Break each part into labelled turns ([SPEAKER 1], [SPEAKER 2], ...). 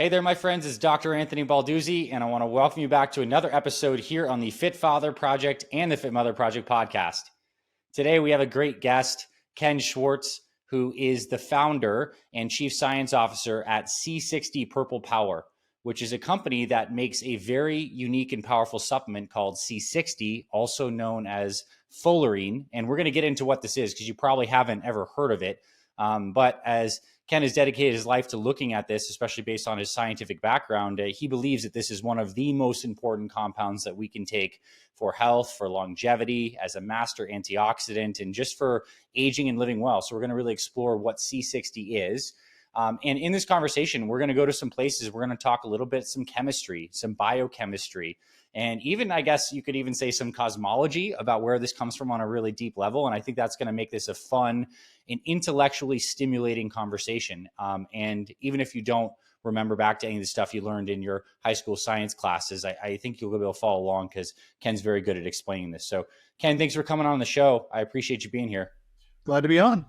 [SPEAKER 1] Hey there, my friends. It's Dr. Anthony Balduzzi, and I want to welcome you back to another episode here on the Fit Father Project and the Fit Mother Project podcast. Today, we have a great guest, Ken Swartz, who is the founder and chief science officer at C60 Purple Power, which is a company that makes a very unique and powerful supplement called C60, also known as fullerene. And we're going to get into what this is because you probably haven't ever heard of it. But as Ken has dedicated his life to looking at this, especially based on his scientific background. He believes that this is one of the most important compounds that we can take for health, for longevity, as a master antioxidant, and just for aging and living well. So we're going to really explore what C60 is. And in this conversation, we're going to go to some places. We're going to talk a little bit, some chemistry, some biochemistry, and even, I guess you could even say some cosmology about where this comes from on a really deep level. And I think that's going to make this a fun and intellectually stimulating conversation. And even if you don't remember back to any of the stuff you learned in your high school science classes, I think you'll be able to follow along because Ken's very good at explaining this. So Ken, thanks for coming on the show. I appreciate you being here.
[SPEAKER 2] Glad to be on.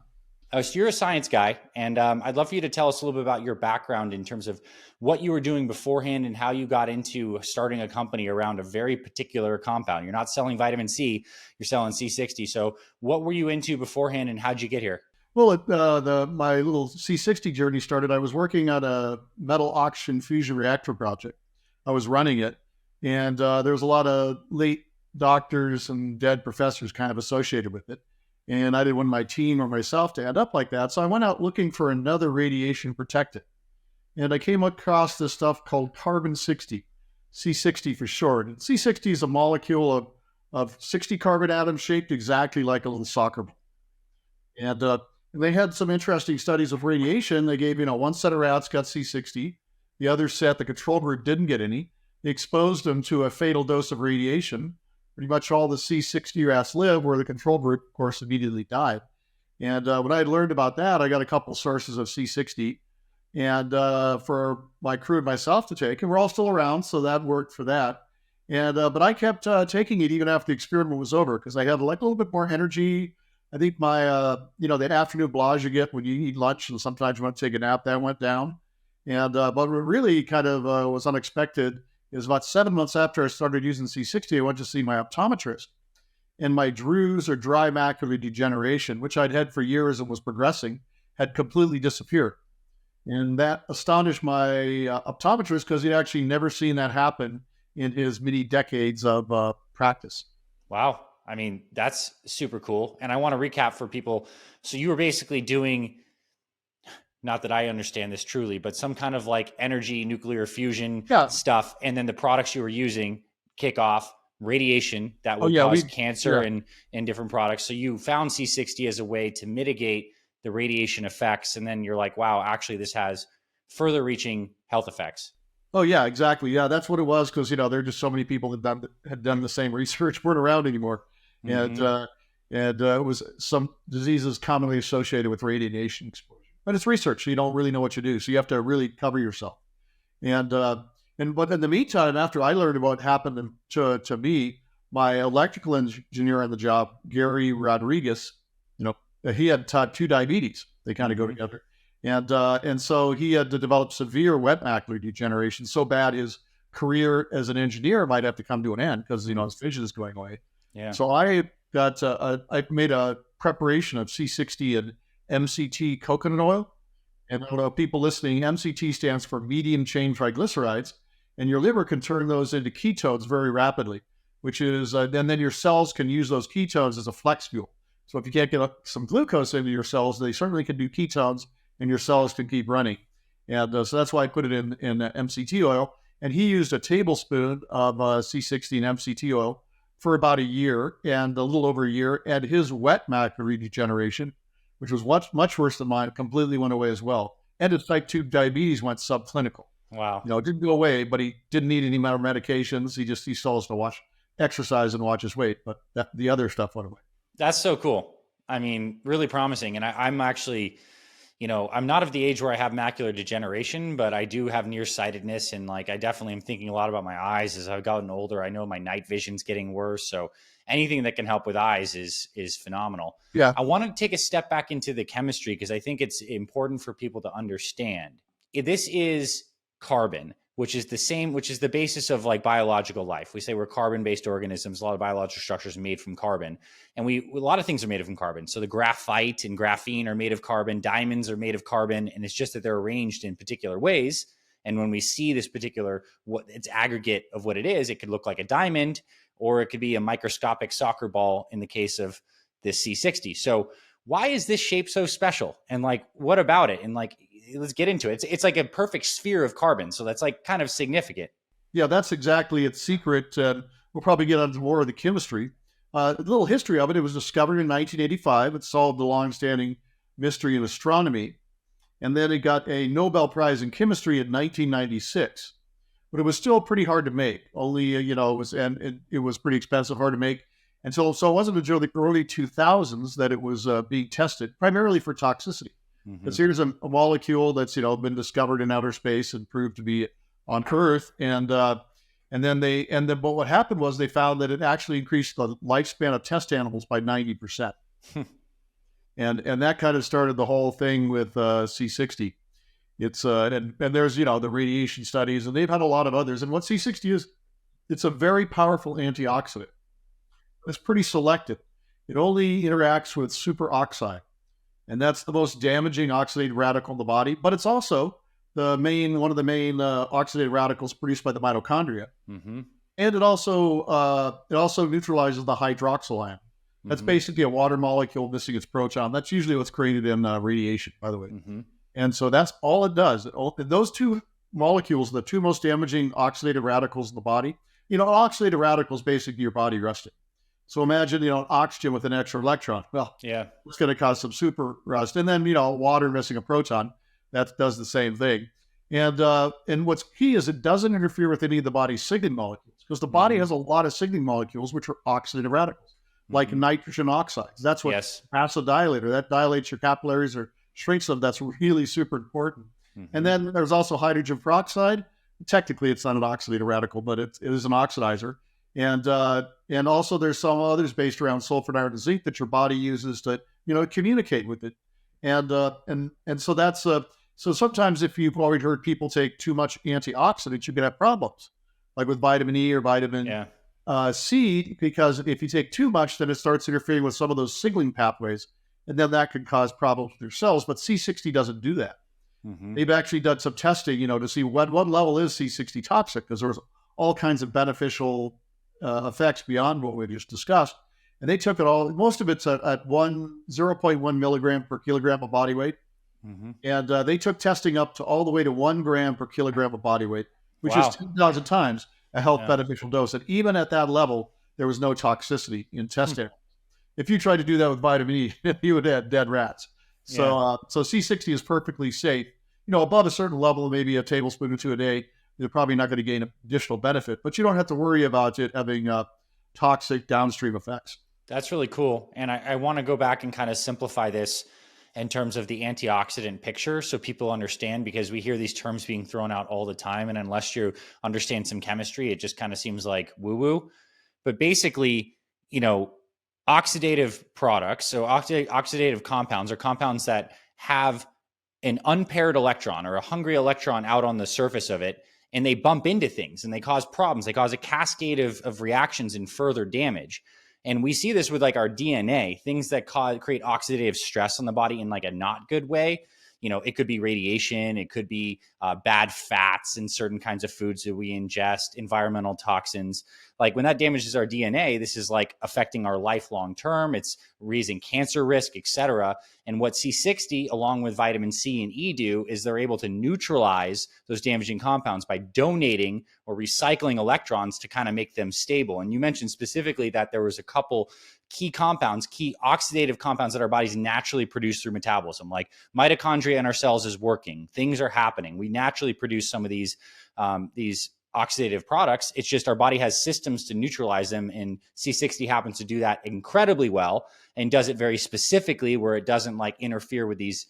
[SPEAKER 1] So you're a science guy, and I'd love for you to tell us a little bit about your background in terms of what you were doing beforehand and how you got into starting a company around a very particular compound. You're not selling vitamin C, you're selling C60. So what were you into beforehand, and how'd you get here?
[SPEAKER 2] Well, my little C60 journey started. I was working on a metal oxygen fusion reactor project. I was running it, and there was a lot of late doctors and dead professors kind of associated with it. And I didn't want my team or myself to end up like that. So I went out looking for another radiation protectant. And I came across this stuff called carbon-60, C60 for short. And C60 is a molecule of 60 carbon atoms shaped exactly like a little soccer ball. And they had some interesting studies of radiation. They gave, one set of rats got C60. The other set, the control group, didn't get any. They exposed them to a fatal dose of radiation. Pretty much all the C60 rats lived, where the control group, of course, immediately died. And when I had learned about that, I got a couple sources of C60 and for my crew and myself to take. And we're all still around, so that worked for that. And but I kept taking it even after the experiment was over because I had like a little bit more energy. I think my, that afternoon blage you get when you eat lunch and sometimes you want to take a nap, that went down. And but what really kind of was unexpected is about 7 months after I started using C60, I went to see my optometrist. And my DRUs, or dry macular degeneration, which I'd had for years and was progressing, had completely disappeared. And that astonished my optometrist because he'd actually never seen that happen in his many decades of practice.
[SPEAKER 1] Wow. I mean, that's super cool. And I want to recap for people. So you were basically doing, not that I understand this truly, but some kind of like energy, nuclear fusion stuff. And then the products you were using kick off radiation that would cause cancer and different products. So you found C60 as a way to mitigate the radiation effects. And then you're like, wow, actually this has further reaching health effects.
[SPEAKER 2] Oh yeah, exactly. Yeah, that's what it was. Because, there are just so many people that had done the same research, weren't around anymore. Mm-hmm. And it was some diseases commonly associated with radiation exposure. But it's research, so you don't really know what you do. So you have to really cover yourself. But in the meantime, after I learned about what happened to me, my electrical engineer on the job, Gary Rodriguez, he had type 2 diabetes. They kind of go together. And so he had to develop severe wet macular degeneration, so bad his career as an engineer might have to come to an end because, his vision is going away. Yeah. So I made a preparation of C60 and MCT coconut oil. And I don't know, people listening, MCT stands for medium chain triglycerides, and your liver can turn those into ketones very rapidly, which is, and then your cells can use those ketones as a flex fuel. So if you can't get some glucose into your cells, they certainly can do ketones, and your cells can keep running. And so that's why I put it in MCT oil. And he used a tablespoon of C60 and MCT oil for about a year, and a little over a year, and his wet macular degeneration, which was much worse than mine, completely went away as well. And his type 2 diabetes went subclinical.
[SPEAKER 1] Wow.
[SPEAKER 2] It didn't go away, but he didn't need any more medications. He still has to exercise and watch his weight, but the other stuff went away.
[SPEAKER 1] That's so cool. I mean, really promising. And I'm actually, I'm not of the age where I have macular degeneration, but I do have nearsightedness. And I definitely am thinking a lot about my eyes as I've gotten older. I know my night vision's getting worse. So anything that can help with eyes is phenomenal.
[SPEAKER 2] Yeah.
[SPEAKER 1] I want to take a step back into the chemistry because I think it's important for people to understand. This is carbon, which is the basis of like biological life. We say we're carbon-based organisms. A lot of biological structures are made from carbon, and a lot of things are made from carbon. So the graphite and graphene are made of carbon. Diamonds are made of carbon, and it's just that they're arranged in particular ways. And when we see this particular, what its aggregate of what it is, it could look like a diamond, or it could be a microscopic soccer ball in the case of this C60. So why is this shape so special? And like, what about it? And like, let's get into it. It's like a perfect sphere of carbon. So that's like kind of significant.
[SPEAKER 2] Yeah, that's exactly its secret. We'll probably get into more of the chemistry. A little history of it. It was discovered in 1985. It solved the long-standing mystery in astronomy. And then it got a Nobel Prize in chemistry in 1996. But it was still pretty hard to make. Only, it was pretty expensive, hard to make. And so it wasn't until the early 2000s that it was being tested, primarily for toxicity. Because here's a molecule that's been discovered in outer space and proved to be on Earth, but what happened was they found that it actually increased the lifespan of test animals by 90%, and that kind of started the whole thing with C60. It's and there's the radiation studies, and they've had a lot of others. And what C60 is, it's a very powerful antioxidant. It's pretty selective. It only interacts with superoxide. And that's the most damaging oxidative radical in the body, but it's also one of the main oxidative radicals produced by the mitochondria. And it also neutralizes the hydroxyl ion. That's basically a water molecule missing its proton. That's usually what's created in radiation, by the way. And so that's all it does. Those two molecules, the two most damaging oxidative radicals in the body. An oxidative radical is basically your body rusting. So imagine, oxygen with an extra electron. Well, yeah, it's going to cause some super rust. And then, water missing a proton, that does the same thing. And what's key is it doesn't interfere with any of the body's signaling molecules, because the body has a lot of signaling molecules, which are oxidative radicals, like nitrogen oxides. That's what vasodilator, that dilates your capillaries or shrinks them. That's really super important. And then there's also hydrogen peroxide. Technically, it's not an oxidative radical, but it is an oxidizer. And also there's some others based around sulfur, iron, and zinc that your body uses to, communicate with it. And so that's, so sometimes if you've already heard people take too much antioxidants, you can have problems like with vitamin E or vitamin C, because if you take too much, then it starts interfering with some of those signaling pathways. And then that can cause problems with your cells. But C60 doesn't do that. They've actually done some testing, to see what level is C60 toxic, because there's all kinds of beneficial effects beyond what we just discussed. And they took it all, most of it's at 0.1 milligram per kilogram of body weight. And they took testing up to all the way to 1 gram per kilogram of body weight, which is 10,000 times a health beneficial dose. And even at that level, there was no toxicity in test animals. If you tried to do that with vitamin E, you would have dead rats. So C60 is perfectly safe. Above a certain level, maybe a tablespoon or two a day, you're probably not going to gain additional benefit, but you don't have to worry about it having toxic downstream effects.
[SPEAKER 1] That's really cool. And I want to go back and kind of simplify this in terms of the antioxidant picture so people understand, because we hear these terms being thrown out all the time. And unless you understand some chemistry, it just kind of seems like woo-woo. But basically, oxidative products, so oxidative compounds are compounds that have an unpaired electron or a hungry electron out on the surface of it, and they bump into things and they cause problems. They cause a cascade of reactions and further damage. And we see this with like our DNA, things that create oxidative stress on the body in like a not good way. It could be radiation, it could be bad fats in certain kinds of foods that we ingest, environmental toxins. Like when that damages our DNA, this is like affecting our life long term. It's raising cancer risk, et cetera. And what C60, along with vitamin C and E do, is they're able to neutralize those damaging compounds by donating or recycling electrons to kind of make them stable. And you mentioned specifically that there was a couple key oxidative compounds that our bodies naturally produce through metabolism, like mitochondria in our cells is working. Things are happening. We naturally produce some of these oxidative products. It's just our body has systems to neutralize them, and C60 happens to do that incredibly well and does it very specifically, where it doesn't like interfere with these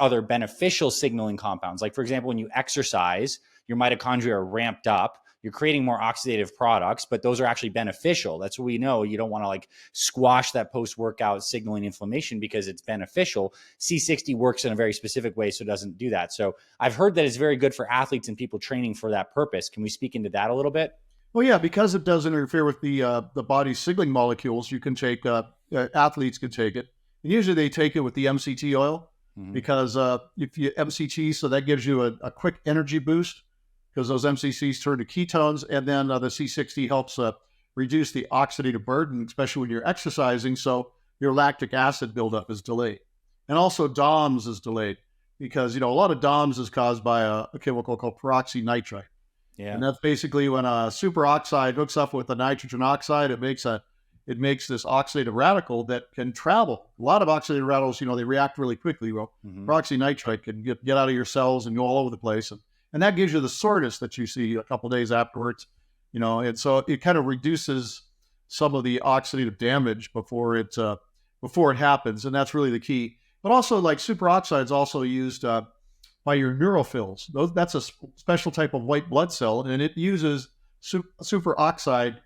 [SPEAKER 1] other beneficial signaling compounds. Like, for example, when you exercise, your mitochondria are ramped up. you're creating more oxidative products, but those are actually beneficial. That's what we know. You don't want to like squash that post-workout signaling inflammation because it's beneficial. C60 works in a very specific way, so it doesn't do that. So I've heard that it's very good for athletes and people training for that purpose. Can we speak into that a little bit?
[SPEAKER 2] Well, yeah, because it doesn't interfere with the body's signaling molecules, you can take, athletes can take it. And usually they take it with the MCT oil because if you MCT, so that gives you a quick energy boost because those MCCs turn to ketones. And then the C60 helps reduce the oxidative burden, especially when you're exercising. So your lactic acid buildup is delayed. And also DOMS is delayed because, a lot of DOMS is caused by a chemical called peroxynitrite.
[SPEAKER 1] Yeah.
[SPEAKER 2] And that's basically when a superoxide hooks up with a nitrogen oxide, it makes this oxidative radical that can travel. A lot of oxidative radicals, they react really quickly. Well, peroxynitrite can get out of your cells and go all over the place. And that gives you the soreness that you see a couple of days afterwards, and so it kind of reduces some of the oxidative damage before it happens. And that's really the key. But also like superoxide is also used by your neutrophils. That's a special type of white blood cell, and it uses superoxide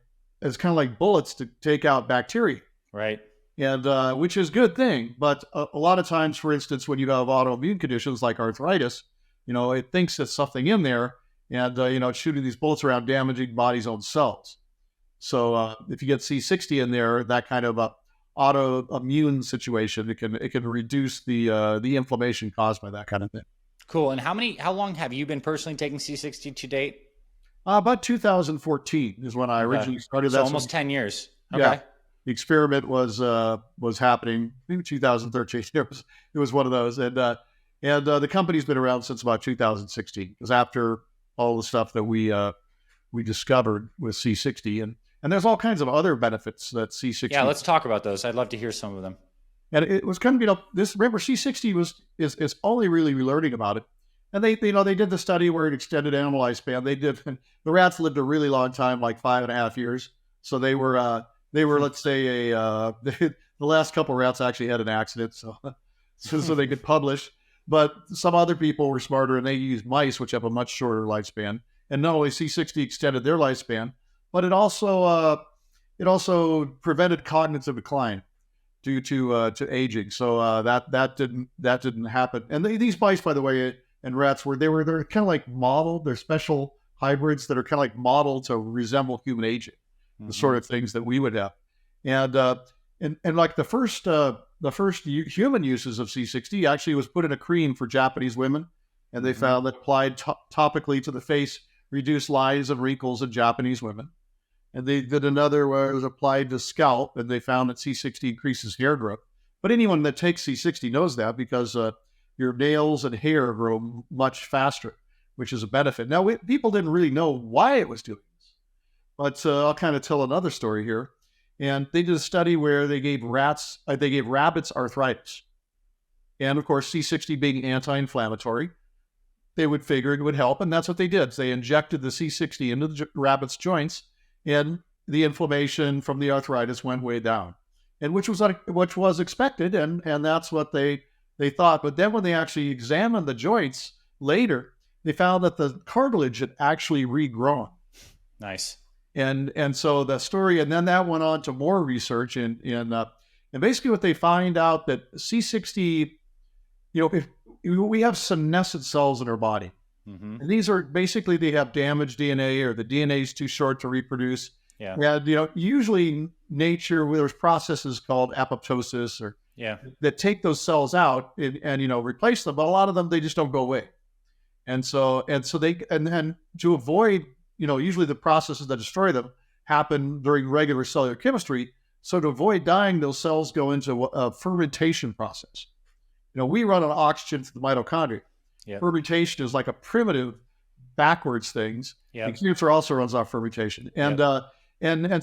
[SPEAKER 2] as kind of like bullets to take out bacteria.
[SPEAKER 1] Right.
[SPEAKER 2] And which is a good thing. But a lot of times, for instance, when you have autoimmune conditions like arthritis, it thinks there's something in there, and it's shooting these bullets around, damaging body's own cells. So if you get C60 in there, that kind of autoimmune situation, it can reduce the inflammation caused by that kind of thing.
[SPEAKER 1] Cool. And how long have you been personally taking C60 to date?
[SPEAKER 2] About 2014 is when I originally started.
[SPEAKER 1] So almost 10 years. Okay.
[SPEAKER 2] Yeah. The experiment was happening maybe 2013. It was one of those, and the company's been around since about 2016. Because after all the stuff that we discovered with C60, and there's all kinds of other benefits that C60.
[SPEAKER 1] Yeah, let's talk about those. I'd love to hear some of them.
[SPEAKER 2] And it was kind of, remember C60 is only really learning about it. And they did the study where it extended animal lifespan. The rats lived a really long time, like 5.5 years. So they were, let's say the last couple of rats actually had an accident. So they could publish, but some other people were smarter and they used mice, which have a much shorter lifespan. And not only C60 extended their lifespan, but it also prevented cognitive decline due to aging. So that didn't happen. And these mice, by the way, and rats they're kind of like modeled. They're special hybrids that are kind of like modeled to resemble human aging, the sort of things that we would have. And like the first human uses of C60 actually was put in a cream for Japanese women, and they found that applied topically to the face reduced lines and wrinkles in Japanese women. And they did another where it was applied to scalp, and they found that C60 increases hair growth. But anyone that takes C60 knows that because your nails and hair grow much faster, which is a benefit. Now, people didn't really know why it was doing this, but I'll kind of tell another story here. And they did a study where they gave rabbits arthritis. And of course, C60 being anti-inflammatory, they would figure it would help, and that's what they did. So they injected the C60 into the rabbit's joints, and the inflammation from the arthritis went way down, and which was expected, and that's what they thought. But then when they actually examined the joints later, they found that the cartilage had actually regrown.
[SPEAKER 1] Nice.
[SPEAKER 2] And so the story, and then that went on to more research, and basically what they find out that C60, if we have senescent cells in our body. And these are basically, they have damaged DNA, or the DNA is too short to reproduce.
[SPEAKER 1] Yeah.
[SPEAKER 2] And, usually nature, there's processes called apoptosis that take those cells out and replace them. But a lot of them, they just don't go away. And so to avoid, usually the processes that destroy them happen during regular cellular chemistry. So to avoid dying, those cells go into a fermentation process. We run on oxygen to the mitochondria.
[SPEAKER 1] Yep.
[SPEAKER 2] Fermentation is like a primitive, backwards things.
[SPEAKER 1] Yep.
[SPEAKER 2] And cancer also runs off fermentation. And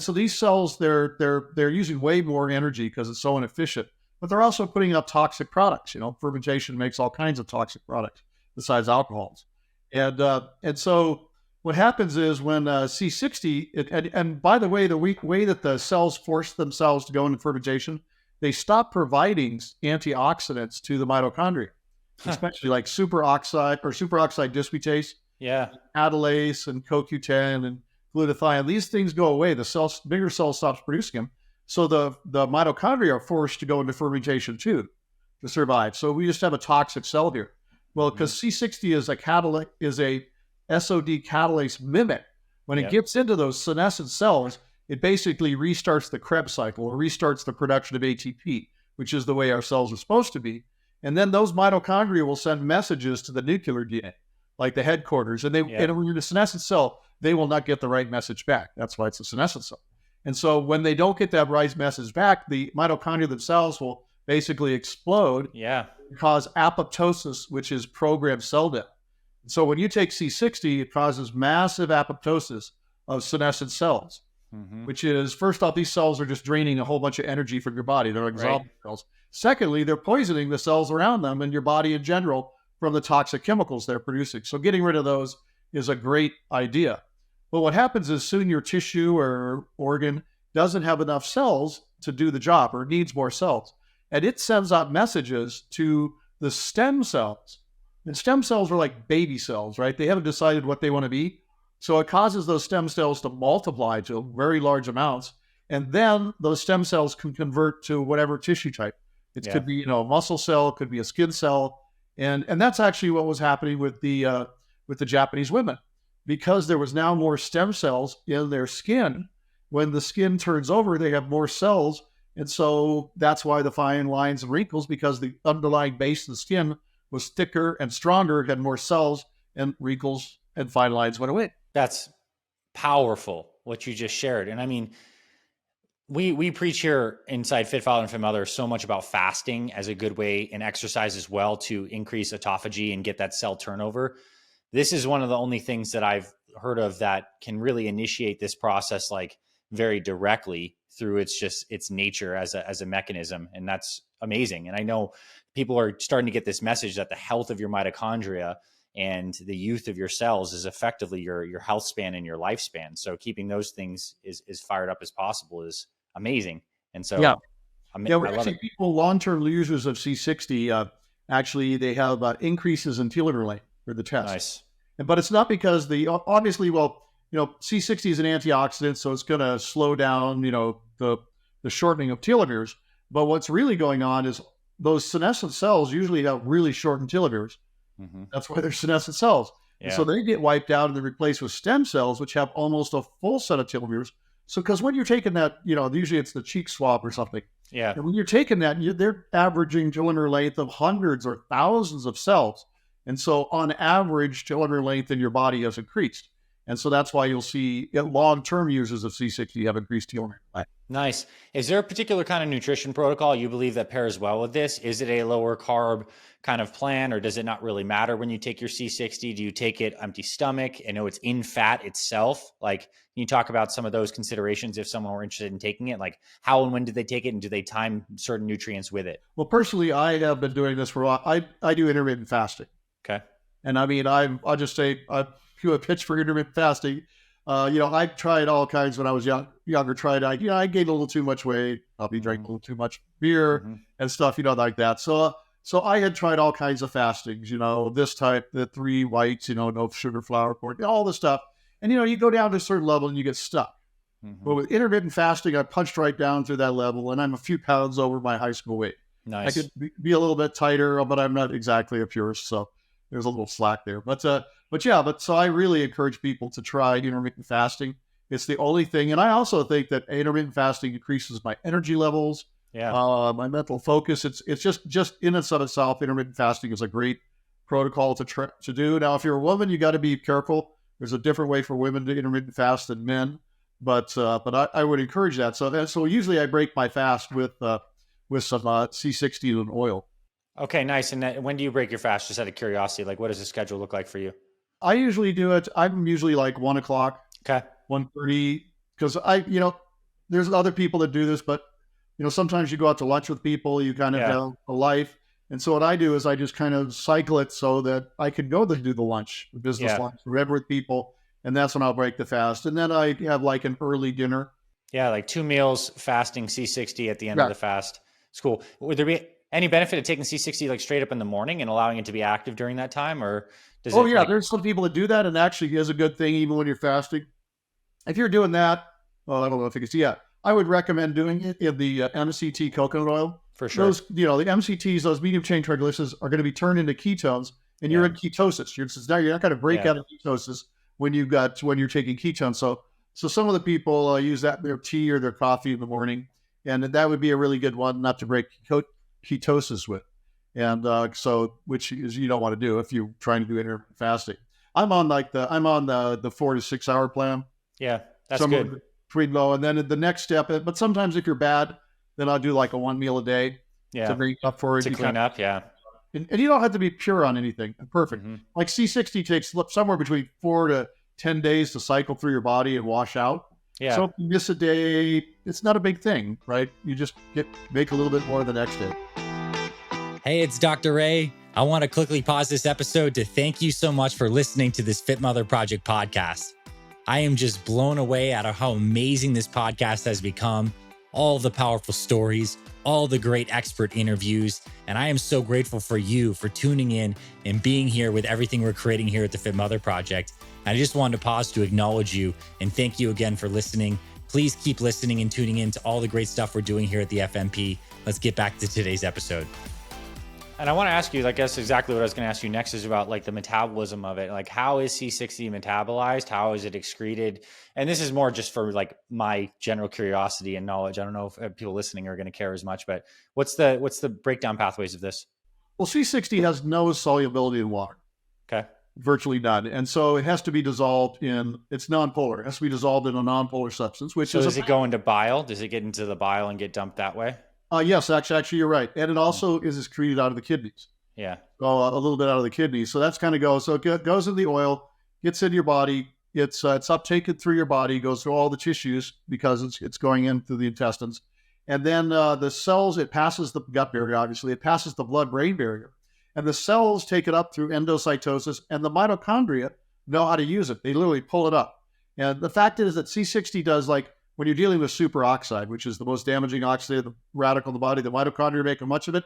[SPEAKER 2] so these cells, they're using way more energy because it's so inefficient. But they're also putting out toxic products. Fermentation makes all kinds of toxic products besides alcohols. And so what happens is when C60, and by the way, the way that the cells force themselves to go into fermentation, they stop providing antioxidants to the mitochondria. Especially like superoxide dismutase.
[SPEAKER 1] Yeah.
[SPEAKER 2] Catalase and CoQ10 and glutathione. These things go away. The cells, bigger cell stops producing them. So the mitochondria are forced to go into fermentation too to survive. So we just have a toxic cell here. Well, because C60 is a SOD catalase mimic. When it gets into those senescent cells, it basically restarts the Krebs cycle or restarts the production of ATP, which is the way our cells are supposed to be. And then those mitochondria will send messages to the nuclear DNA, like the headquarters. And when you're in a senescent cell, they will not get the right message back. That's why it's a senescent cell. And so when they don't get that right message back, the mitochondria themselves will basically explode, cause apoptosis, which is programmed cell death. So when you take C60, it causes massive apoptosis of senescent cells, which is, first off, these cells are just draining a whole bunch of energy from your body. They're like zombie cells. Secondly, they're poisoning the cells around them and your body in general from the toxic chemicals they're producing. So getting rid of those is a great idea. But what happens is soon your tissue or organ doesn't have enough cells to do the job or needs more cells. And it sends out messages to the stem cells. And stem cells are like baby cells, right? They haven't decided what they want to be. So it causes those stem cells to multiply to very large amounts. And then those stem cells can convert to whatever tissue type. It could be, a muscle cell, it could be a skin cell. And that's actually what was happening with the Japanese women. Because there was now more stem cells in their skin, when the skin turns over, they have more cells. And so that's why the fine lines and wrinkles, because the underlying base of the skin was thicker and stronger, had more cells, and wrinkles and fine lines went away.
[SPEAKER 1] That's powerful, what you just shared. And I mean, we preach here inside Fit Father and Fit Mother so much about fasting as a good way, and exercise as well, to increase autophagy and get that cell turnover. This is one of the only things that I've heard of that can really initiate this process like very directly through its nature as a mechanism. And that's amazing. And I know people are starting to get this message that the health of your mitochondria and the youth of your cells is effectively your health span and your lifespan. So keeping those things as fired up as possible is amazing. And so
[SPEAKER 2] we're actually people, long-term users of C60, actually they have increases in telomere length for the test.
[SPEAKER 1] Nice.
[SPEAKER 2] But it's not because obviously, C60 is an antioxidant, so it's going to slow down, the shortening of telomeres. But what's really going on is those senescent cells usually have really shortened telomeres. That's why they're senescent cells. And so they get wiped out and they're replaced with stem cells, which have almost a full set of telomeres. So because when you're taking that, usually it's the cheek swab or something. Yeah. And when you're taking that, they're averaging telomere length of hundreds or thousands of cells. And so on average, telomere length in your body has increased. And so that's why you'll see long-term users of C60 have increased telomere length.
[SPEAKER 1] Nice. Is there a particular kind of nutrition protocol you believe that pairs well with this? Is it a lower carb kind of plan, or does it not really matter when you take your C60? Do you take it empty stomach? I know it's in fat itself. Like, can you talk about some of those considerations if someone were interested in taking it? Like, how and when did they take it, and do they time certain nutrients with it?
[SPEAKER 2] Well, personally, I have been doing this for a while. I do intermittent fasting.
[SPEAKER 1] Okay.
[SPEAKER 2] And I mean, I'll just say, I do a pitch for intermittent fasting. I tried all kinds when I was younger. I gained a little too much weight. Probably drank a little too much beer and stuff, like that. So I had tried all kinds of fastings, this type, the 3 whites, no sugar, flour, pork, all this stuff. And, you go down to a certain level and you get stuck. But with intermittent fasting, I punched right down through that level, and I'm a few pounds over my high school weight.
[SPEAKER 1] Nice.
[SPEAKER 2] I could be a little bit tighter, but I'm not exactly a purist, so there's a little slack there. But so I really encourage people to try intermittent fasting. It's the only thing. And I also think that intermittent fasting increases my energy levels, my mental focus. It's just in and of itself, intermittent fasting is a great protocol to do. Now, if you're a woman, you got to be careful. There's a different way for women to intermittent fast than men, but I would encourage that. So usually I break my fast with some C60 and oil.
[SPEAKER 1] Okay, nice. And when do you break your fast? Just out of curiosity, like, what does the schedule look like for you?
[SPEAKER 2] I usually do it. I'm usually like 1 o'clock.
[SPEAKER 1] Okay.
[SPEAKER 2] 1:30, because there's other people that do this, but sometimes you go out to lunch with people, you kind of have a life. And so what I do is I just kind of cycle it so that I can go to do the lunch, the business lunch, wherever with people. And that's when I'll break the fast. And then I have like an early dinner.
[SPEAKER 1] Yeah, like 2 meals fasting C60 at the end of the fast. It's cool. Would there be Any benefit of taking C60 like straight up in the morning and allowing it to be active during that time, or does
[SPEAKER 2] Oh
[SPEAKER 1] it
[SPEAKER 2] yeah,
[SPEAKER 1] like?
[SPEAKER 2] there's some people that do that, and actually is a good thing even when you're fasting. If you're doing that, well, I don't know if you can see yet. I would recommend doing it in the MCT coconut oil.
[SPEAKER 1] For sure.
[SPEAKER 2] Those, the MCTs, those medium chain triglycerides, are going to be turned into ketones, and you're
[SPEAKER 1] Yeah.
[SPEAKER 2] in ketosis. Now you're not going to break
[SPEAKER 1] Yeah.
[SPEAKER 2] out of ketosis when you're taking ketones. So some of the people use that in their tea or their coffee in the morning, and that would be a really good one not to break ketosis with. And which is you don't want to do if you're trying to do intermittent fasting. I'm on the 4 to 6 hour plan.
[SPEAKER 1] Yeah. That's
[SPEAKER 2] Somewhere
[SPEAKER 1] good.
[SPEAKER 2] between low, and then the next step. But sometimes if you're bad, then I'll do like a 1 meal a day to
[SPEAKER 1] Yeah.
[SPEAKER 2] bring up for it.
[SPEAKER 1] To clean up. Yeah.
[SPEAKER 2] And you don't have to be pure on anything. Perfect.
[SPEAKER 1] Mm-hmm.
[SPEAKER 2] Like C60 takes somewhere between 4 to 10 days to cycle through your body and wash out.
[SPEAKER 1] Yeah.
[SPEAKER 2] So if you miss a day, it's not a big thing, right? You just make a little bit more the next day.
[SPEAKER 3] Hey, it's Dr. Ray. I want to quickly pause this episode to thank you so much for listening to this Fit Mother Project podcast. I am just blown away at how amazing this podcast has become, all the powerful stories, all the great expert interviews, and I am so grateful for you for tuning in and being here with everything we're creating here at the Fit Mother Project. And I just wanted to pause to acknowledge you and thank you again for listening. Please keep listening and tuning in to all the great stuff we're doing here at the FMP. Let's get back to today's episode.
[SPEAKER 1] And I want to ask you, I guess exactly what I was going to ask you next is about like the metabolism of it. Like how is C60 metabolized? How is it excreted? And this is more just for like my general curiosity and knowledge. I don't know if people listening are going to care as much, but what's the breakdown pathways of this?
[SPEAKER 2] Well, C60 has no solubility in water.
[SPEAKER 1] Okay.
[SPEAKER 2] Virtually none. And so it has to be dissolved it's nonpolar. It has to be dissolved in a nonpolar substance, which
[SPEAKER 1] so does it go into bile? Does it get into the bile and get dumped that way?
[SPEAKER 2] Yes, actually, you're right. And it also is excreted out of the kidneys.
[SPEAKER 1] Yeah.
[SPEAKER 2] A little bit out of the kidneys. So that's kind of goes. So it goes in the oil, gets into your body. It's uptaken through your body, goes through all the tissues because it's going in through the intestines. And then the cells, it passes the gut barrier, obviously. It passes the blood-brain barrier. And the cells take it up through endocytosis, and the mitochondria know how to use it. They literally pull it up. And the fact is that C60 does, like, when you're dealing with superoxide, which is the most damaging oxidative radical in the body, the mitochondria make much of it.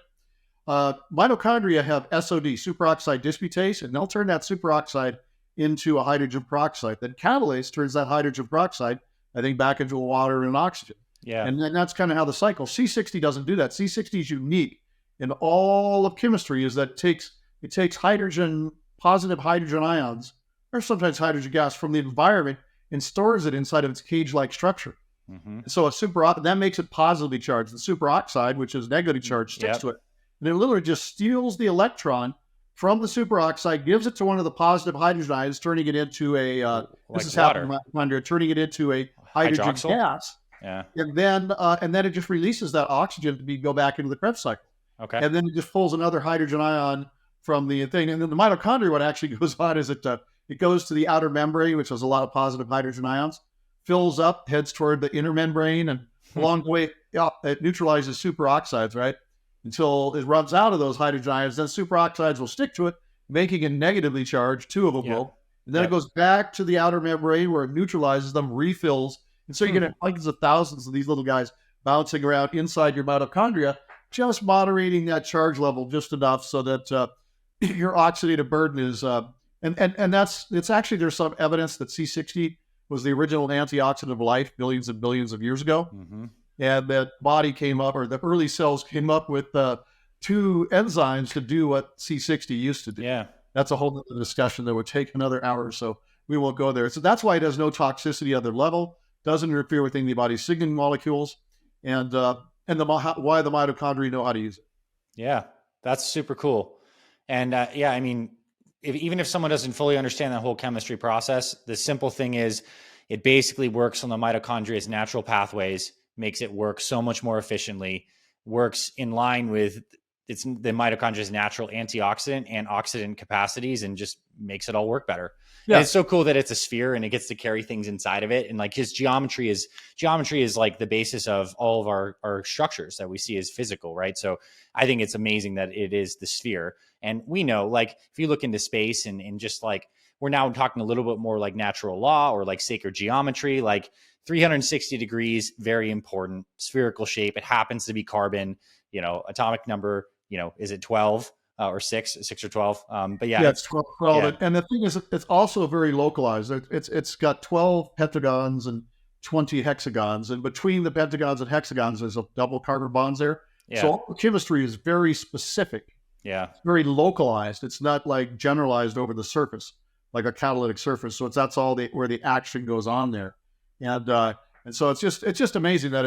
[SPEAKER 2] Mitochondria have SOD, superoxide dismutase, and they'll turn that superoxide into a hydrogen peroxide. Then catalase turns that hydrogen peroxide, I think, back into water and oxygen.
[SPEAKER 1] Yeah.
[SPEAKER 2] And then that's kind of how the cycle. C60 doesn't do that. C60 is unique in all of chemistry, is that it takes hydrogen, positive hydrogen ions, or sometimes hydrogen gas from the environment and stores it inside of its cage-like structure.
[SPEAKER 1] Mm-hmm.
[SPEAKER 2] So that makes it positively charged. The superoxide, which is negatively charged, sticks to it. And it literally just steals the electron from the superoxide, gives it to one of the positive hydrogen ions, turning it into
[SPEAKER 1] like water.
[SPEAKER 2] Turning it into a hydrogen
[SPEAKER 1] Hydroxyl?
[SPEAKER 2] gas.
[SPEAKER 1] Yeah.
[SPEAKER 2] And then it just releases that oxygen to go back into the Krebs cycle.
[SPEAKER 1] Okay.
[SPEAKER 2] And then it just pulls another hydrogen ion from the thing. And then the mitochondria, what actually goes on is it goes to the outer membrane, which has a lot of positive hydrogen ions, fills up, heads toward the inner membrane, and along the way, it neutralizes superoxides, right? Until it runs out of those hydrogen ions. Then superoxides will stick to it, making it negatively charged, 2 of them will. And then it goes back to the outer membrane where it neutralizes them, refills. And so you get hundreds of thousands of these little guys bouncing around inside your mitochondria, just moderating that charge level just enough so that your oxidative burden is it's actually, there's some evidence that C60 was the original antioxidant of life billions and billions of years ago.
[SPEAKER 1] Mm-hmm.
[SPEAKER 2] And that body came up, or the early cells came up with 2 enzymes to do what C60 used to do.
[SPEAKER 1] Yeah.
[SPEAKER 2] That's a whole other discussion that would take another hour, so we won't go there. So that's why it has no toxicity at their level, doesn't interfere with any of the body's signaling molecules, and why the mitochondria know how to use it.
[SPEAKER 1] Yeah, that's super cool. And I mean, even if someone doesn't fully understand that whole chemistry process, the simple thing is it basically works on the mitochondria's natural pathways, makes it work so much more efficiently, works in line with the mitochondria's natural antioxidant and oxidant capacities, and just makes it all work better. Yeah. And it's so cool that it's a sphere and it gets to carry things inside of it. And like his geometry is like the basis of all of our structures that we see as physical, right? So I think it's amazing that it is the sphere. And we know, like, if you look into space and just like, we're now talking a little bit more like natural law or like sacred geometry, like 360 degrees, very important, spherical shape. It happens to be carbon, atomic number is it 12 or 6 or 12? But yeah,
[SPEAKER 2] Yeah, it's 12.
[SPEAKER 1] yeah,
[SPEAKER 2] And the thing is, it's also very localized. It's got 12 pentagons and 20 hexagons. And between the pentagons and hexagons, there's a double carbon bonds there.
[SPEAKER 1] yeah,
[SPEAKER 2] So all the chemistry is very specific.
[SPEAKER 1] yeah,
[SPEAKER 2] It's very localized. It's not like generalized over the surface, like a catalytic surface. So that's all where the action goes on there. And so it's just amazing that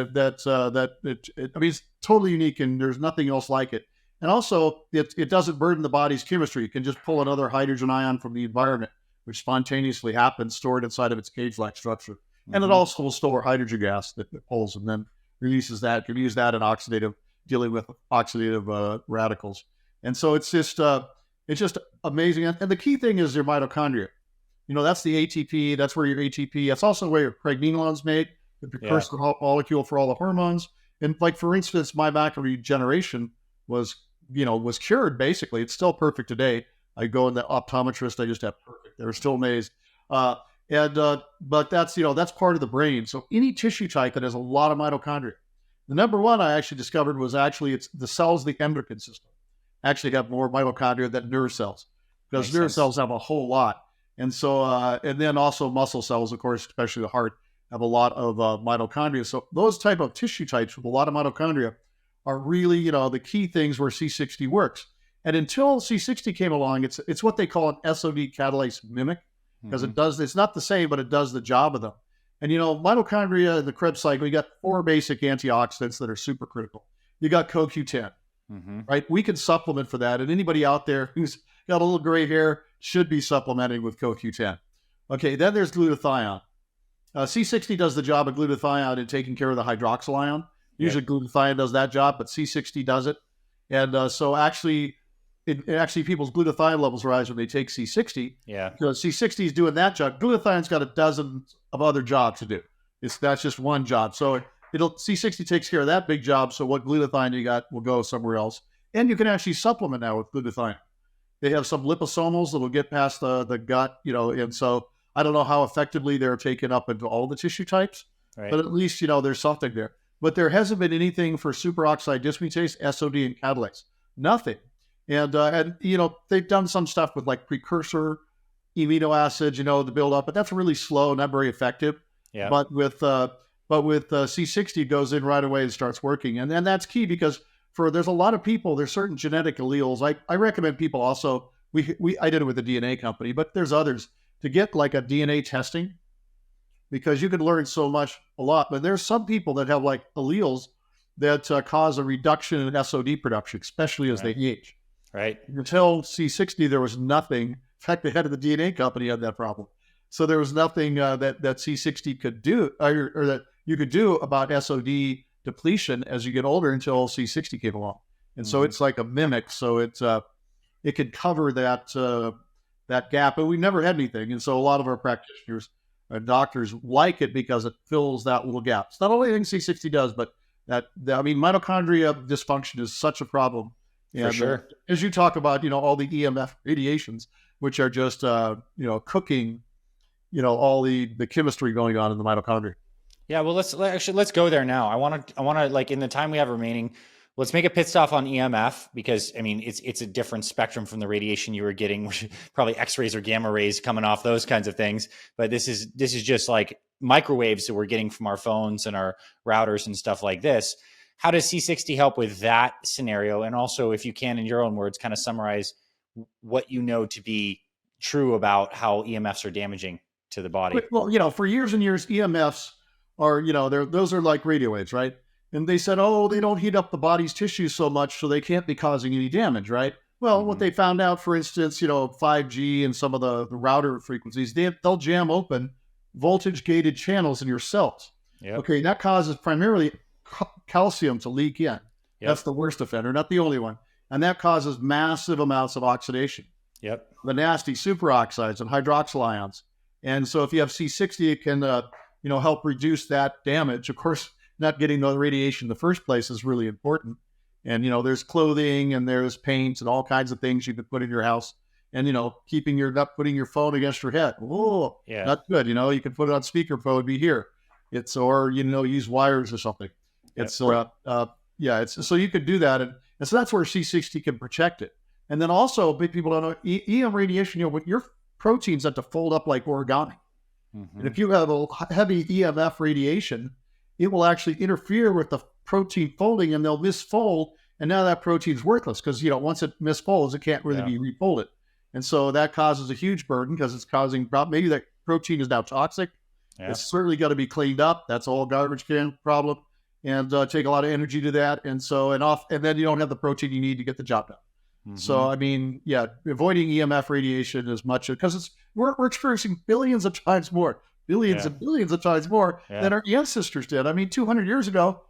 [SPEAKER 2] I mean, it's totally unique and there's nothing else like it. And also, it doesn't burden the body's chemistry. You can just pull another hydrogen ion from the environment, which spontaneously happens, stored inside of its cage-like structure. Mm-hmm. And it also will store hydrogen gas that it pulls and then releases that. You can use that in dealing with oxidative radicals. And so it's just amazing. And the key thing is your mitochondria. That's the ATP. That's where your ATP. That's also where your pregnenolone's made, the precursor molecule for all the hormones. And like, for instance, my macular degeneration was cured, basically. It's still perfect today. I go in the optometrist, I just have perfect. They're still amazed. But that's part of the brain. So any tissue type that has a lot of mitochondria. The number one I actually discovered was it's the cells, the endocrine system, actually have more mitochondria than nerve cells, because nerve cells have a whole lot. And so, and then also muscle cells, of course, especially the heart, have a lot of mitochondria. So those type of tissue types with a lot of mitochondria are really, the key things where C60 works. And until C60 came along, it's what they call an SOD catalase mimic, because it's not the same, but it does the job of them. And, mitochondria in the Krebs cycle, you got 4 basic antioxidants that are super critical. You got CoQ10, right? We can supplement for that. And anybody out there who's got a little gray hair should be supplementing with CoQ10. Okay, then there's glutathione. C60 does the job of glutathione in taking care of the hydroxyl ion. Usually glutathione does that job, but C60 does it. And so actually people's glutathione levels rise when they take C60.
[SPEAKER 1] Yeah.
[SPEAKER 2] Because C60 is doing that job. Glutathione's got a dozen of other jobs to do. That's just one job. So C60 takes care of that big job. So what glutathione you got will go somewhere else. And you can actually supplement now with glutathione. They have some liposomals that will get past the gut, and so I don't know how effectively they're taken up into all the tissue types, but at least, there's something there. But there hasn't been anything for superoxide dismutase, SOD, and catalase. Nothing. And they've done some stuff with like precursor amino acids, the build up, but that's really slow, not very effective.
[SPEAKER 1] Yeah.
[SPEAKER 2] But with C60, it goes in right away and starts working. And then that's key because there's a lot of people, there's certain genetic alleles. I recommend people also, I did it with the DNA company, but there's others, to get like a DNA testing, because you can learn a lot. But there's some people that have like alleles that cause a reduction in SOD production, especially as they age.
[SPEAKER 1] Right.
[SPEAKER 2] Until C60, there was nothing. In fact, the head of the DNA company had that problem. So there was nothing that C60 could do, or that you could do about SOD depletion as you get older until C60 came along. And so it's like a mimic. So it could cover that gap, but we never had anything. And so a lot of our practitioners and doctors like it because it fills that little gap. It's not only anything C60 does, but mitochondria dysfunction is such a problem. And,
[SPEAKER 1] for sure.
[SPEAKER 2] As you talk about, all the EMF radiations, which are just, cooking, all the chemistry going on in the mitochondria.
[SPEAKER 1] Yeah, well, let's go there now. I want to like, in the time we have remaining, let's make a pit stop on EMF, because I mean it's a different spectrum from the radiation you were getting, which probably X-rays or gamma rays coming off, those kinds of things. But this is just like microwaves that we're getting from our phones and our routers and stuff like this. How does C60 help with that scenario? And also, if you can, in your own words, kind of summarize what you know to be true about how EMFs are damaging to the body.
[SPEAKER 2] Well, for years and years, EMFs are, those are like radio waves, right? And they said, they don't heat up the body's tissues so much, so they can't be causing any damage, right? Well, what they found out, for instance, 5G and some of the router frequencies, they'll jam open voltage-gated channels in your cells.
[SPEAKER 1] Yep. Okay,
[SPEAKER 2] that causes primarily calcium to leak in. Yep. That's the worst offender, not the only one. And that causes massive amounts of oxidation.
[SPEAKER 1] Yep.
[SPEAKER 2] The nasty superoxides and hydroxyl ions. And so if you have C60, it can, help reduce that damage. Of course, not getting the radiation in the first place is really important. And, there's clothing and there's paints and all kinds of things you could put in your house. And, not putting your phone against your head. Oh, yeah. Not good. You can put it on speakerphone, be here. Use wires or something. It's, so you could do that. And And so that's where C60 can protect it. And then also, big people don't know, EM radiation, when your proteins have to fold up like origami. And if you have a heavy EMF radiation, it will actually interfere with the protein folding and they'll misfold. And now that protein's worthless because, once it misfolds, it can't really be refolded. And so that causes a huge burden because it's causing, maybe that protein is now toxic. Yeah. It's certainly got to be cleaned up. That's all garbage can problem. And take a lot of energy to that. And so, and then you don't have the protein you need to get the job done. So, avoiding EMF radiation as much because we're experiencing billions of times more, billions and billions of times more than our ancestors did. 200 years ago,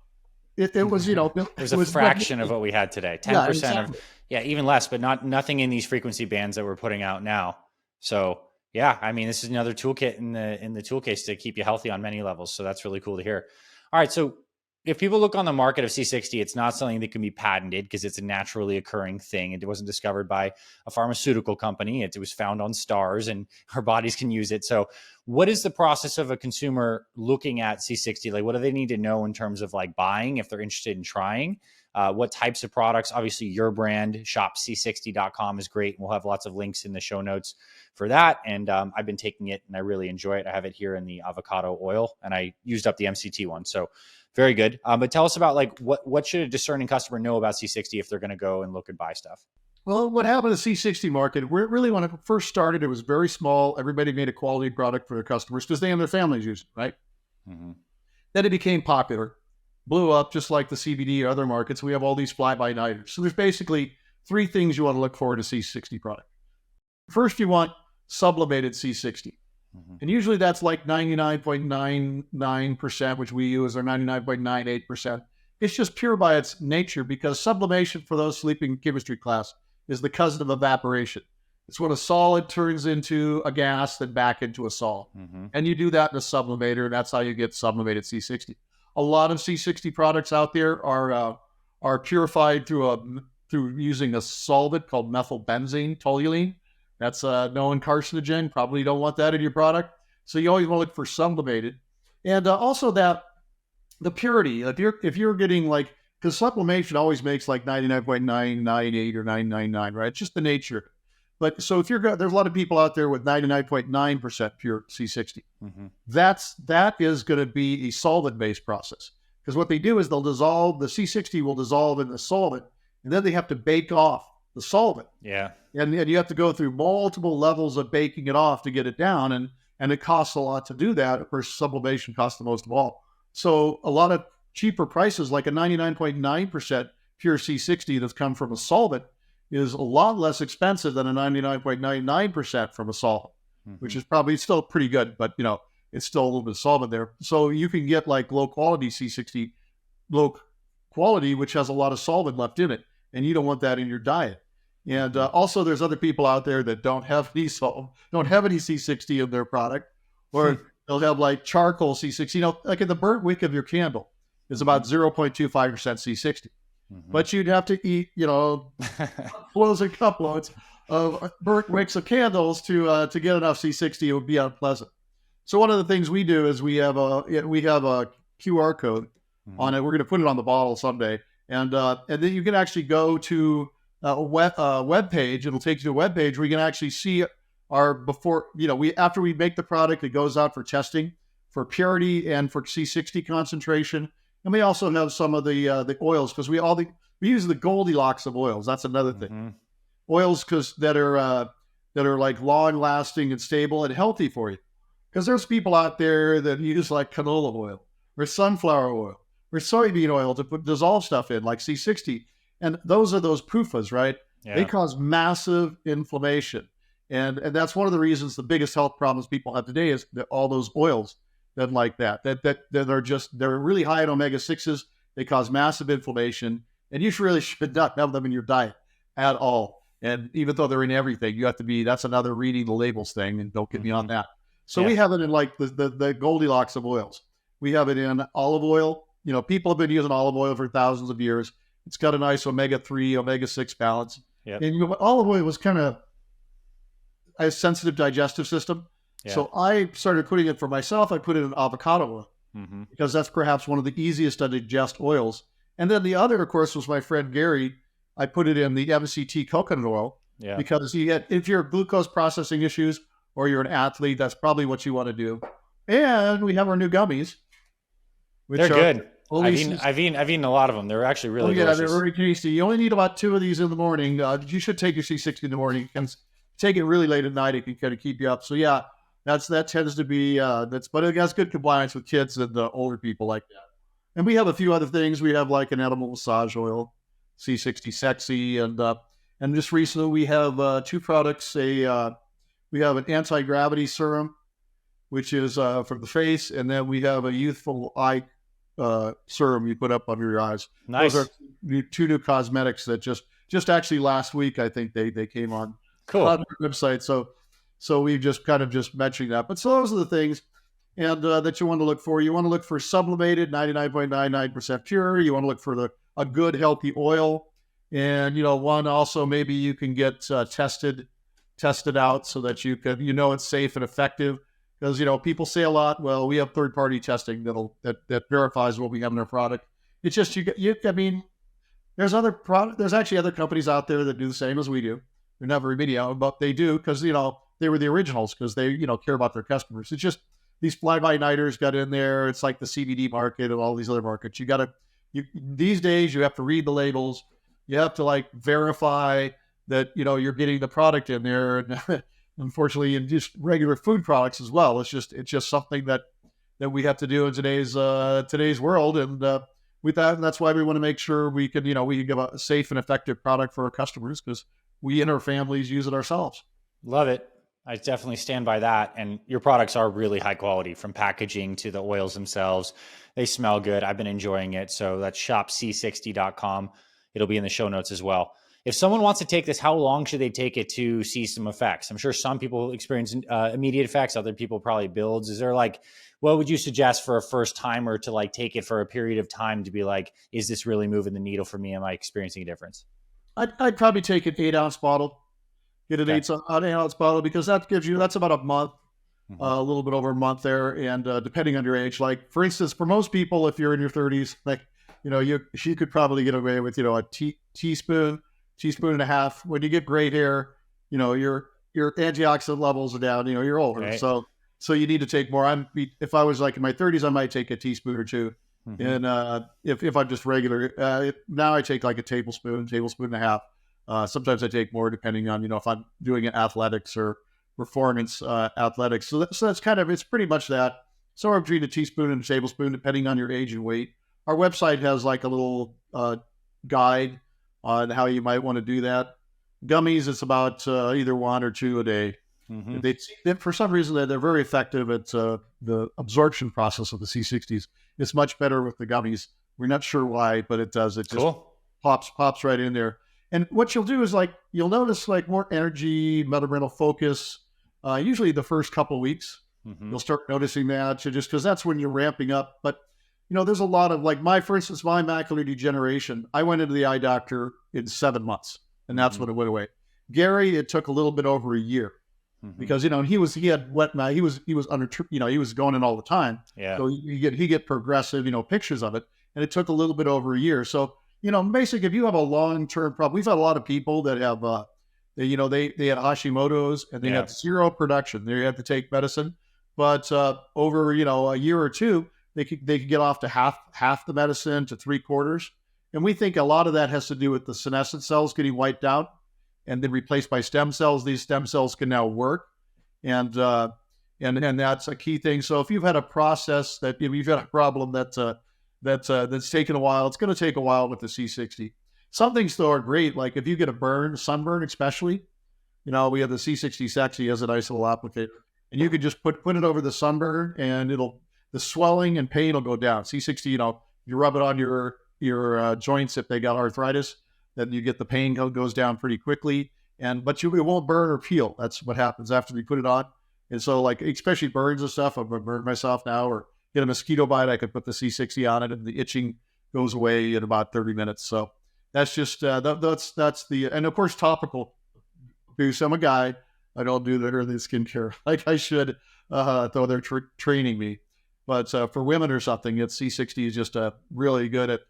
[SPEAKER 2] it was, it
[SPEAKER 1] was a fraction of what we had today, 10% exactly. Even less, but nothing in these frequency bands that we're putting out now. So, this is another toolkit in the tool case to keep you healthy on many levels. So that's really cool to hear. All right. So if people look on the market of C60, it's not something that can be patented because it's a naturally occurring thing. It wasn't discovered by a pharmaceutical company. It was found on stars and our bodies can use it. So what is the process of a consumer looking at C60? Like, what do they need to know in terms of like buying if they're interested in trying? What types of products? Obviously, your brand, shopc60.com is great. We'll have lots of links in the show notes for that. And I've been taking it and I really enjoy it. I have it here in the avocado oil and I used up the MCT one. So very good. But tell us about like what should a discerning customer know about C60 if they're going to go and look and buy stuff?
[SPEAKER 2] Well, what happened to C60 market, really when it first started, it was very small. Everybody made a quality product for their customers because they and their families use it, right? Then it became popular, blew up just like the CBD or other markets. We have all these fly-by-nighters. So there's basically three things you want to look for in a C60 product. First, you want sublimated C60. And usually that's like 99.99%, which we use, or 99.98%. It's just pure by its nature because sublimation, for those sleeping chemistry class, is the cousin of evaporation. It's when a solid turns into a gas, then back into a solid. And you do that in a sublimator, and that's how you get sublimated C60. A lot of C60 products out there are purified through using a solvent called methylbenzene toluene. That's a known carcinogen. Probably don't want that in your product. So you always want to look for sublimated. And also that the purity, if you're getting like, because sublimation always makes like 99.998 or 999, right? It's just the nature. But so if there's a lot of people out there with 99.9% pure C60. That is going to be a solvent-based process. Because what they do is they'll dissolve, the C60 will dissolve in the solvent, and then they have to bake off the solvent. And you have to go through multiple levels of baking it off to get it down. And it costs a lot to do that. Of course, sublimation costs the most of all. So a lot of cheaper prices, like a 99.9% pure C60 that's come from a solvent, is a lot less expensive than a 99.99% from a solvent, which is probably still pretty good, but it's still a little bit of solvent there. So you can get like low quality C60, low quality, which has a lot of solvent left in it. And you don't want that in your diet. And also there's other people out there that don't have any C60 in their product, or they'll have like charcoal C60, like in the burnt wick of your candle is about 0.25% C60. But you'd have to eat, close a couple of burnt wicks of candles to get enough C60. It would be unpleasant. So one of the things we do is we have a QR code on it. We're going to put it on the bottle someday. And then you can actually go to a web page. It'll take you to a web page where you can actually see our before, after we make the product, it goes out for testing for purity and for C60 concentration. And we also have some of the oils because we use the Goldilocks of oils. That's another thing. Oils that are like long lasting and stable and healthy for you. Because there's people out there that use like canola oil or sunflower oil or soybean oil to dissolve stuff in, like C60. And those are those PUFAs, right? They cause massive inflammation. And that's one of the reasons the biggest health problems people have today is that all those oils that they're really high in omega-6s. They cause massive inflammation. And you should not have them in your diet at all. And even though they're in everything, you have to that's another reading the labels thing, and don't get me on that. So we have it in like the Goldilocks of oils. We have it in olive oil. People have been using olive oil for thousands of years. It's got a nice omega-3, omega-6 balance. And olive oil was kind of a sensitive digestive system. So I started putting it for myself. I put it in avocado oil because that's perhaps one of the easiest to digest oils. And then the other, of course, was my friend Gary. I put it in the MCT coconut oil because if you're glucose processing issues or you're an athlete, that's probably what you want to do. And we have our new gummies.
[SPEAKER 1] They're good. I've eaten a lot of them. They're actually really delicious.
[SPEAKER 2] They're very tasty. You only need about 2 of these in the morning. You should take your C60 in the morning and take it really late at night. It can kind of keep you up. So yeah, that tends to be but it has good compliance with kids and older people like that. And we have a few other things. We have like an edible massage oil, C60 Sexy, and just recently we have 2 products. We have an anti-gravity serum, which is for the face, and then we have a youthful eye serum you put up under your eyes.
[SPEAKER 1] Nice.
[SPEAKER 2] Those are 2 new cosmetics that just actually last week I think they came on our website. So we've just kind of just mentioned that. But so those are the things and that you want to look for. You want to look for sublimated, 99.99% pure. You want to look for a good healthy oil, and one also maybe you can get tested out so that you can it's safe and effective. Because people say a lot. Well, we have third-party testing that verifies what we have in our product. It's just there's actually other companies out there that do the same as we do. They're not very video, but they do because they were the originals because they care about their customers. It's just these fly-by-nighters got in there. It's like the CBD market and all these other markets. These days you have to read the labels. You have to verify that you're getting the product in there. And unfortunately, in just regular food products as well, it's just something that we have to do in today's world, and that's why we want to make sure we can give a safe and effective product for our customers because we and our families use it ourselves.
[SPEAKER 1] Love it. I definitely stand by that. And your products are really high quality, from packaging to the oils themselves. They smell good. I've been enjoying it. So that's shopc60.com. It'll be in the show notes as well. If someone wants to take this, how long should they take it to see some effects? I'm sure some people experience immediate effects. Other people probably builds. Is there what would you suggest for a first timer to take it for a period of time to be is this really moving the needle for me? Am I experiencing a difference?
[SPEAKER 2] I'd probably take an 8-ounce bottle. Get an 8-ounce bottle because that's about a month, a little bit over a month there. And depending on your age, for instance, for most people, if you're in your 30s, you could probably get away with, a teaspoon and a half. When you get gray hair, your antioxidant levels are down, you're older. Right. So you need to take more. If I was in my 30s, I might take a teaspoon or 2. Mm-hmm. And if I'm just regular, now I take a tablespoon and a half. Sometimes I take more depending on, if I'm doing athletics or performance athletics. So that's it's pretty much that. Somewhere between a teaspoon and a tablespoon, depending on your age and weight. Our website has a little guide on how you might want to do that. Gummies, it's about either 1 or 2 a day. Mm-hmm. For some reason, they're very effective at the absorption process of the C60s. It's much better with the gummies. We're not sure why, but it does. It just pops right in there. And what you'll do is you'll notice more energy, mental focus. Usually the first couple of weeks, you'll start noticing that just because that's when you're ramping up. But there's a lot of for instance, my macular degeneration. I went into the eye doctor in 7 months, and that's when it went away. Gary, it took a little bit over a year because he had wet mouth. He was under he was going in all the time. Yeah. So he get progressive pictures of it, and it took a little bit over a year. So basically, if you have a long-term problem, we've had a lot of people that have they had Hashimoto's and they had zero production. They had to take medicine, but over a year or 2. They could get off to half the medicine to 3/4. And we think a lot of that has to do with the senescent cells getting wiped out and then replaced by stem cells. These stem cells can now work. And that's a key thing. So if you've had a process that you've got a problem that's taken a while, it's going to take a while with the C60. Some things though are great. Like if you get a sunburn especially, we have the C60 Sexy as a nice little applicator. And you could just put it over the sunburn and the swelling and pain will go down. C60, you rub it on your joints if they got arthritis, then you get the pain goes down pretty quickly. But it won't burn or peel. That's what happens after you put it on. And so especially burns and stuff, I've burned myself now, or get a mosquito bite, I could put the C60 on it and the itching goes away in about 30 minutes. So that's just, that's the, and of course, topical use. I'm a guy, I don't do the skincare like I should, though they're training me. But for women or something, it's C60 is just really good at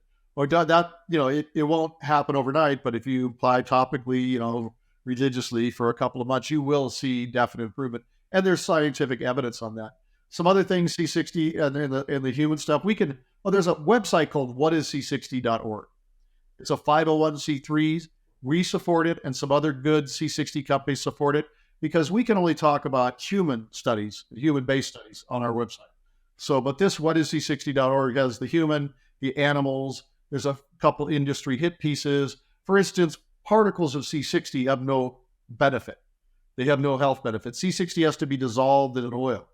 [SPEAKER 2] or that, it won't happen overnight, but if you apply topically, religiously for a couple of months, you will see definite improvement. And there's scientific evidence on that. Some other things, C60 and in the human stuff, there's a website called whatisc60.org. It's a 501c3. We support it, and some other good C60 companies support it, because we can only talk about human studies, human-based studies on our website. So, but this whatisc60.org has the human, the animals. There's a couple industry hit pieces. For instance, particles of C60 have no benefit. They have no health benefit. C60 has to be dissolved in an oil.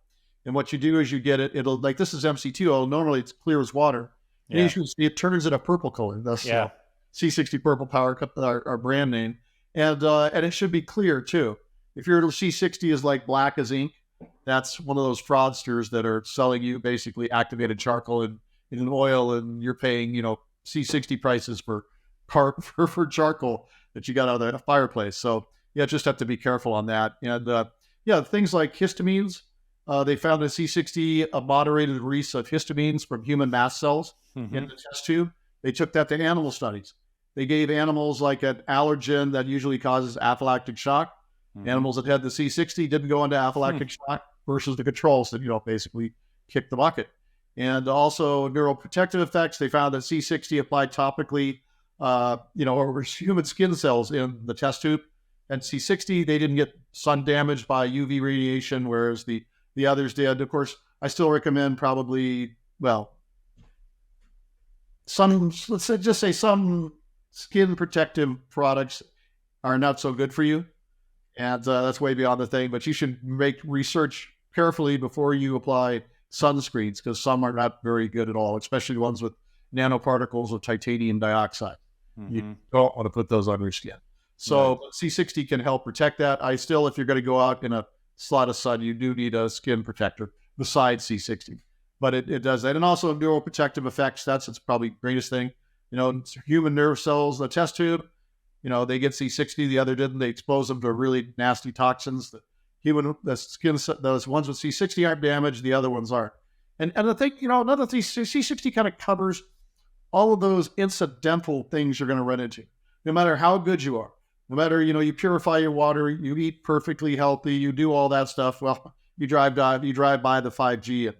[SPEAKER 2] And what you do is you get it, like this is MC2 oil. Normally it's clear as water. Yeah. And it turns in a purple color. That's C60 Purple Power, our brand name. And it should be clear too. If your C60 is like black as ink, that's one of those fraudsters that are selling you basically activated charcoal in an oil, and you're paying, C60 prices for charcoal that you got out of the fireplace. So just have to be careful on that. And things like histamines. They found in C60 a moderated release of histamines from human mast cells in the test tube. They took that to animal studies. They gave animals like an allergen that usually causes anaphylactic shock. Animals that had the C60 didn't go into anaphylactic shock versus the controls that, basically kicked the bucket. And also neuroprotective effects. They found that C60 applied topically, over human skin cells in the test tube. And C60, they didn't get sun damaged by UV radiation, whereas the others did. Of course, I still recommend some skin protective products are not so good for you. And that's way beyond the thing, but you should make research carefully before you apply sunscreens, because some are not very good at all, especially ones with nanoparticles of titanium dioxide. You don't want to put those on your skin. So C60 can help protect that. If you're going to go out in a lot of sun, you do need a skin protector besides C60. But it does that. And also neuroprotective effects, that's its probably greatest thing. Human nerve cells, the test tube, they get C60, the other didn't. They expose them to really nasty toxins. Those ones with C60 aren't damaged, the other ones aren't. And the thing, another thing, C60 kind of covers all of those incidental things you're going to run into, no matter how good you are. No matter, you purify your water, you eat perfectly healthy, you do all that stuff. Well, you drive by the 5G.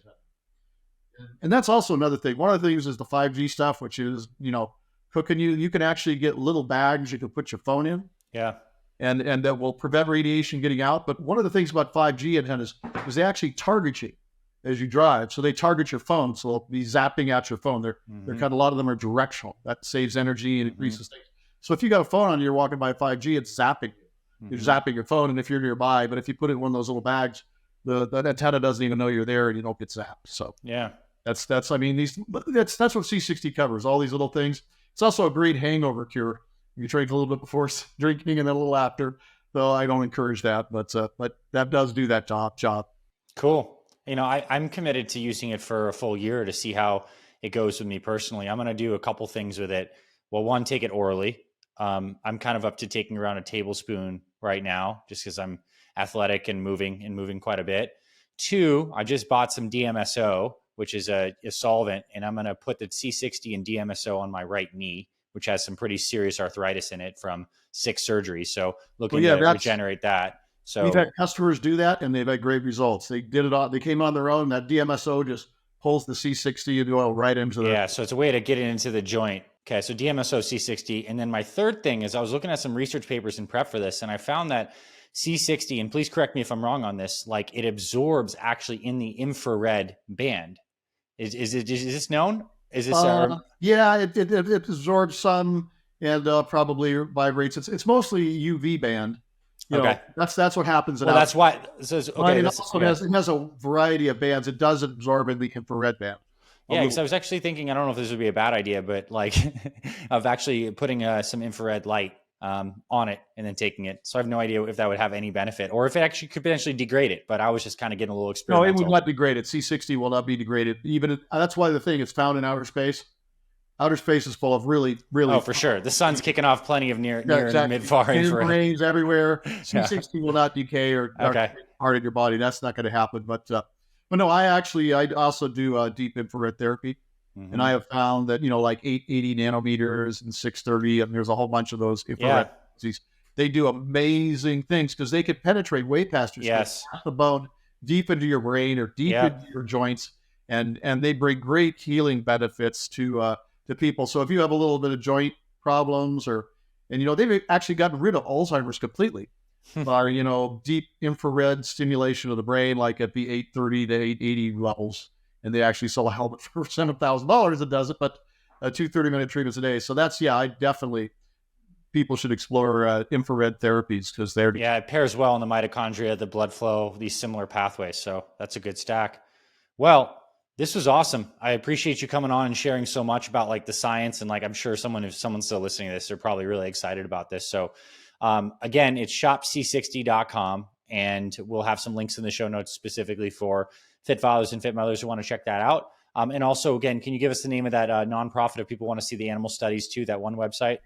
[SPEAKER 2] And that's also another thing. One of the things is the 5G stuff, which is, cooking you can actually get little bags you can put your phone in.
[SPEAKER 1] Yeah.
[SPEAKER 2] And that will prevent radiation getting out. But one of the things about 5G antennas is they actually target you as you drive. So they target your phone. So they'll be zapping at your phone. They're kind of, a lot of them are directional. That saves energy and increases things. So if you got a phone on, you're walking by 5G, it's zapping you. You're zapping your phone, and if you're nearby, but if you put it in one of those little bags, the antenna doesn't even know you're there, and you don't get zapped. So that's what C60 covers, all these little things. It's also a great hangover cure. You drink a little bit before drinking and then a little after. So I don't encourage that, but that does do that job.
[SPEAKER 1] Cool. I'm committed to using it for a full year to see how it goes with me personally. I'm going to do a couple things with it. Well, one, take it orally. I'm kind of up to taking around a tablespoon right now, just because I'm athletic and moving quite a bit. Two, I just bought some DMSO, which is a solvent, and I'm going to put the C60 and DMSO on my right knee, which has some pretty serious arthritis in it from 6 surgeries. So looking to regenerate that. So
[SPEAKER 2] we've had customers do that, and they've had great results. They did it all. They came on their own. That DMSO just pulls the C60 and oil right into the.
[SPEAKER 1] Yeah, so it's a way to get it into the joint. Okay, so DMSO, C60. And then my third thing is I was looking at some research papers in prep for this, and I found that C60, and please correct me if I'm wrong on this, like it absorbs actually in the infrared band. Is this known? Is this?
[SPEAKER 2] It absorbs some and probably vibrates. It's mostly UV band.
[SPEAKER 1] Okay,
[SPEAKER 2] that's what happens.
[SPEAKER 1] Well, that's why. So okay,
[SPEAKER 2] it has a variety of bands. It does absorb in the infrared band.
[SPEAKER 1] Yeah, because I was actually thinking, I don't know if this would be a bad idea, but like of actually putting some infrared light on it and then taking it. So I have no idea if that would have any benefit or if it actually could potentially degrade it. But I was just kind of getting a little experimental.
[SPEAKER 2] No, it would not degrade it. C60 will not be degraded. That's why the thing is found in outer space. Outer space is full of really.
[SPEAKER 1] Oh, for sure. The sun's kicking off plenty of near and mid-far infrared.
[SPEAKER 2] Brains everywhere. C60 will not decay or hard in your body. That's not going to happen. But no, I also do deep infrared therapy. And I have found that, like 880 nanometers and 630, and there's a whole bunch of those infrared frequencies. They do amazing things because they could penetrate way past your skin, past the bone, deep into your brain or deep into your joints. And they bring great healing benefits to people. So if you have a little bit of joint problems and they've actually gotten rid of Alzheimer's completely by, deep infrared stimulation of the brain, like at the 830 to 880 levels. And they actually sell a helmet for $7,000 that does it, but 2 30-minute treatments a day. So that's, I definitely, people should explore infrared therapies because they're...
[SPEAKER 1] Yeah, it pairs well in the mitochondria, the blood flow, these similar pathways. So that's a good stack. Well, this was awesome. I appreciate you coming on and sharing so much about like the science. And like, I'm sure if someone's still listening to this, they're probably really excited about this. So again, it's shopc60.com, and we'll have some links in the show notes specifically for fit fathers and fit mothers who want to check that out. And also, again, can you give us the name of that nonprofit if people want to see the animal studies too, that one website?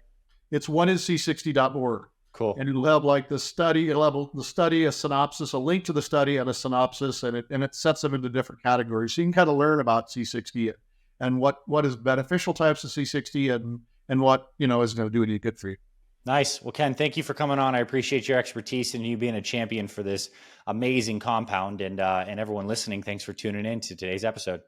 [SPEAKER 2] It's oneisc60.org.
[SPEAKER 1] Cool.
[SPEAKER 2] And it'll have like the study, a synopsis, a link to the study and a synopsis, and it sets them into different categories. So you can kind of learn about C60 and what is beneficial types of C60 and what, is going to do any good for you.
[SPEAKER 1] Nice. Well, Ken, thank you for coming on. I appreciate your expertise and you being a champion for this amazing compound, and everyone listening, thanks for tuning in to today's episode.